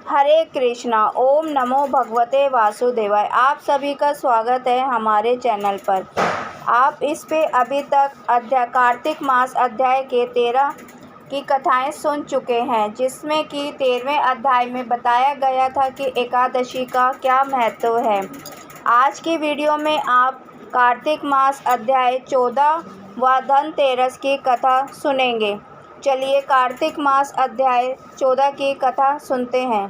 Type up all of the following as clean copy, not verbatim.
हरे कृष्णा। ओम नमो भगवते वासुदेवाय। आप सभी का स्वागत है हमारे चैनल पर। आप इस पे अभी तक कार्तिक मास अध्याय के 13 की कथाएं सुन चुके हैं, जिसमें कि 13वें अध्याय में बताया गया था कि एकादशी का क्या महत्व है। आज की वीडियो में आप कार्तिक मास अध्याय 14 व धनतेरस की कथा सुनेंगे। चलिए कार्तिक मास अध्याय 14 की कथा सुनते हैं।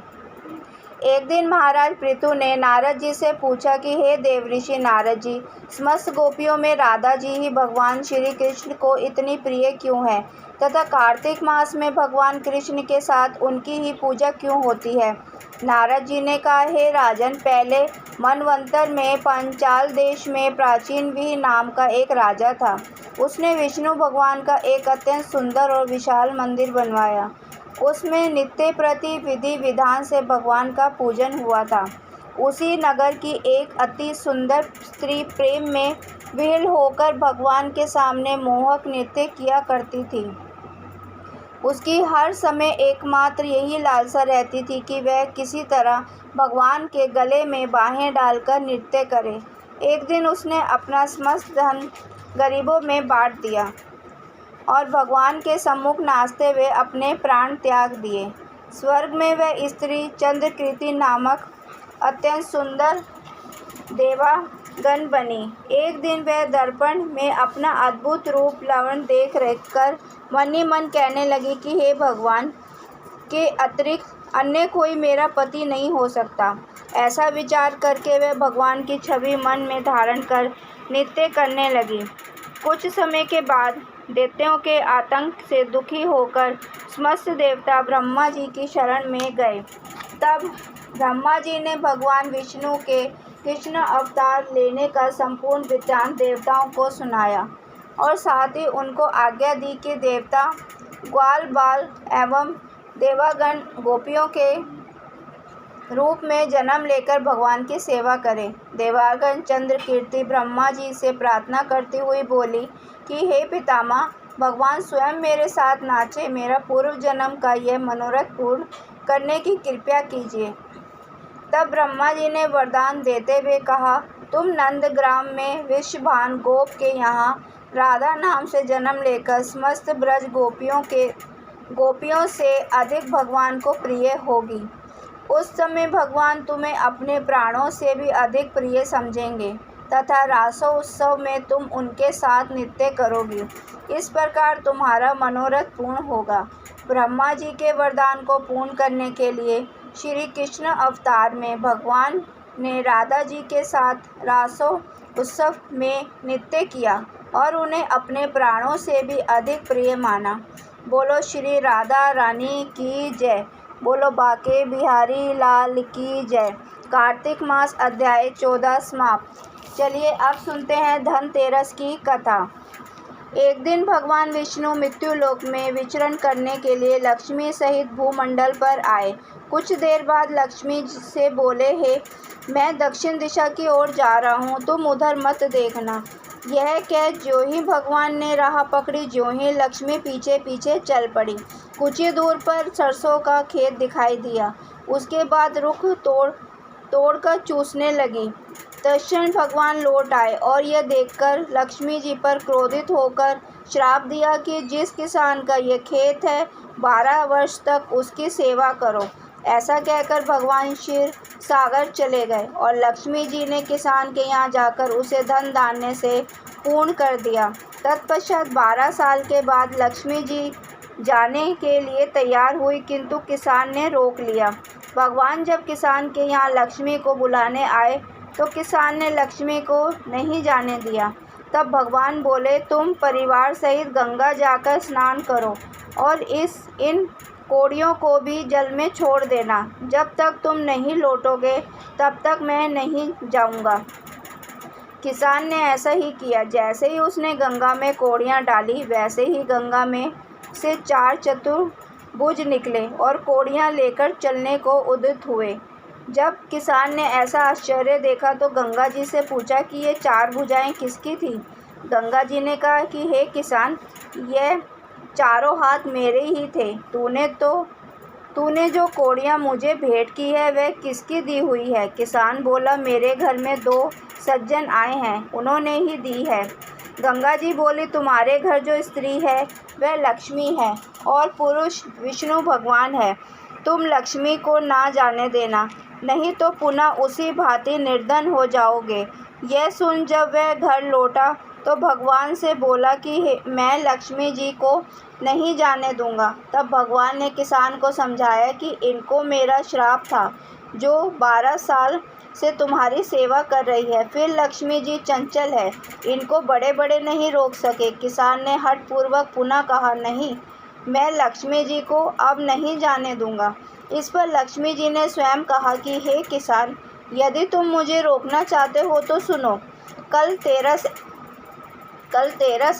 एक दिन महाराज पृथु ने नारद जी से पूछा कि हे देवऋषि नारद जी, समस्त गोपियों में राधा जी ही भगवान श्री कृष्ण को इतनी प्रिय क्यों है तथा कार्तिक मास में भगवान कृष्ण के साथ उनकी ही पूजा क्यों होती है। नारद जी ने कहा, हे राजन, पहले मनवंतर में पंचाल देश में प्राचीन भी नाम का एक राजा था। उसने विष्णु भगवान का एक अत्यंत सुंदर और विशाल मंदिर बनवाया। उसमें नित्य प्रति विधि विधान से भगवान का पूजन हुआ था। उसी नगर की एक अति सुंदर स्त्री प्रेम में विह्वल होकर भगवान के सामने मोहक नृत्य किया करती थी। उसकी हर समय एकमात्र यही लालसा रहती थी कि वह किसी तरह भगवान के गले में बाहें डालकर नृत्य करे। एक दिन उसने अपना समस्त धन गरीबों में बांट दिया और भगवान के सम्मुख नाचते हुए अपने प्राण त्याग दिए। स्वर्ग में वह स्त्री चंद्रकृति नामक अत्यंत सुंदर देवागन बनी। एक दिन वह दर्पण में अपना अद्भुत रूप लावण्य देख कर मन ही मन कहने लगी कि हे भगवान के अतिरिक्त अन्य कोई मेरा पति नहीं हो सकता। ऐसा विचार करके वह भगवान की छवि मन में धारण कर नृत्य करने लगी। कुछ समय के बाद दैत्यों के आतंक से दुखी होकर समस्त देवता ब्रह्मा जी की शरण में गए। तब ब्रह्मा जी ने भगवान विष्णु के कृष्ण अवतार लेने का संपूर्ण वृत्तांत देवताओं को सुनाया और साथ ही उनको आज्ञा दी कि देवता ग्वाल बाल एवं देवागण गोपियों के रूप में जन्म लेकर भगवान की सेवा करें। देवागण चंद्रकीर्ति ब्रह्मा जी से प्रार्थना करती हुई बोली कि हे पितामह, भगवान स्वयं मेरे साथ नाचे, मेरा पूर्व जन्म का यह मनोरथ पूर्ण करने की कृपा कीजिए। तब ब्रह्मा जी ने वरदान देते हुए कहा, तुम नंदग्राम में वृषभान गोप के यहाँ राधा नाम से जन्म लेकर समस्त ब्रज गोपियों से अधिक भगवान को प्रिय होगी। उस समय भगवान तुम्हें अपने प्राणों से भी अधिक प्रिय समझेंगे तथा रासोत्सव में तुम उनके साथ नृत्य करोगी। इस प्रकार तुम्हारा मनोरथ पूर्ण होगा। ब्रह्मा जी के वरदान को पूर्ण करने के लिए श्री कृष्ण अवतार में भगवान ने राधा जी के साथ रासोत्सव में नृत्य किया और उन्हें अपने प्राणों से भी अधिक प्रिय माना। बोलो श्री राधा रानी की जय। बोलो बाके बिहारी लाल की जय। कार्तिक मास अध्याय 14 समाप्त। चलिए अब सुनते हैं धनतेरस की कथा। एक दिन भगवान विष्णु मृत्युलोक में विचरण करने के लिए लक्ष्मी सहित भूमंडल पर आए। कुछ देर बाद लक्ष्मी से बोले, हे मैं दक्षिण दिशा की ओर जा रहा हूँ, तुम उधर मत देखना। यह कह ज्यों ही भगवान ने राह पकड़ी, ज्यों ही लक्ष्मी पीछे पीछे चल पड़ी। कुछ ही दूर पर सरसों का खेत दिखाई दिया। उसके बाद रुख तोड़कर चूसने लगी। तत्क्षण भगवान लौट आए और यह देखकर लक्ष्मी जी पर क्रोधित होकर श्राप दिया कि जिस किसान का यह खेत है 12 वर्ष तक उसकी सेवा करो। ऐसा कहकर भगवान क्षीर सागर चले गए और लक्ष्मी जी ने किसान के यहाँ जाकर उसे धन धान्य से पूर्ण कर दिया। तत्पश्चात 12 साल के बाद लक्ष्मी जी जाने के लिए तैयार हुई, किंतु किसान ने रोक लिया। भगवान जब किसान के यहाँ लक्ष्मी को बुलाने आए तो किसान ने लक्ष्मी को नहीं जाने दिया। तब भगवान बोले, तुम परिवार सहित गंगा जाकर स्नान करो और इन कोड़ियों को भी जल में छोड़ देना। जब तक तुम नहीं लौटोगे तब तक मैं नहीं जाऊंगा। किसान ने ऐसा ही किया। जैसे ही उसने गंगा में कोड़ियाँ डाली, वैसे ही गंगा में से 4 चतुर्भुज निकले और कोड़ियाँ लेकर चलने को उद्यत हुए। जब किसान ने ऐसा आश्चर्य देखा तो गंगा जी से पूछा कि ये 4 भुजाएं किसकी थी। गंगा जी ने कहा कि हे किसान, यह चारों हाथ मेरे ही थे। तूने तो तूने जो कौड़ियाँ मुझे भेंट की है वह किसकी दी हुई है? किसान बोला, मेरे घर में 2 सज्जन आए हैं, उन्होंने ही दी है। गंगा जी बोली, तुम्हारे घर जो स्त्री है वह लक्ष्मी है और पुरुष विष्णु भगवान है। तुम लक्ष्मी को ना जाने देना, नहीं तो पुनः उसी भांति निर्धन हो जाओगे। यह सुन जब वह घर लौटा तो भगवान से बोला कि मैं लक्ष्मी जी को नहीं जाने दूंगा। तब भगवान ने किसान को समझाया कि इनको मेरा श्राप था, जो 12 साल से तुम्हारी सेवा कर रही है। फिर लक्ष्मी जी चंचल है, इनको बड़े बड़े नहीं रोक सके। किसान ने हठपूर्वक पुनः कहा, नहीं, मैं लक्ष्मी जी को अब नहीं जाने दूंगा। इस पर लक्ष्मी जी ने स्वयं कहा कि हे किसान, यदि तुम मुझे रोकना चाहते हो तो सुनो, कल तेरस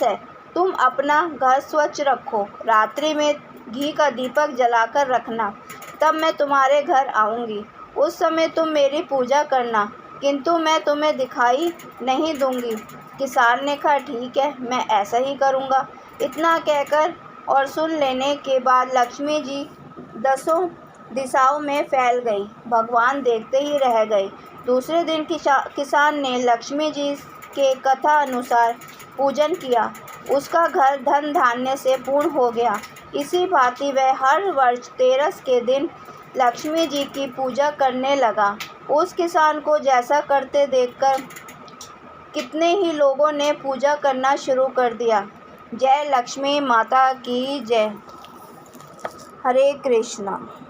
है। तुम अपना घर स्वच्छ रखो, रात्रि में घी का दीपक जलाकर रखना, तब मैं तुम्हारे घर आऊँगी। उस समय तुम मेरी पूजा करना, किंतु मैं तुम्हें दिखाई नहीं दूंगी। किसान ने कहा, ठीक है, मैं ऐसा ही करूँगा। इतना कहकर और सुन लेने के बाद लक्ष्मी जी 10 दिशाओं में फैल गई। भगवान देखते ही रह गए। दूसरे दिन किसान ने लक्ष्मी जी के कथा अनुसार पूजन किया। उसका घर धन धान्य से पूर्ण हो गया। इसी भांति वह हर वर्ष 13 के दिन लक्ष्मी जी की पूजा करने लगा। उस किसान को जैसा करते देखकर कितने ही लोगों ने पूजा करना शुरू कर दिया। जय लक्ष्मी माता की जय। हरे कृष्णा।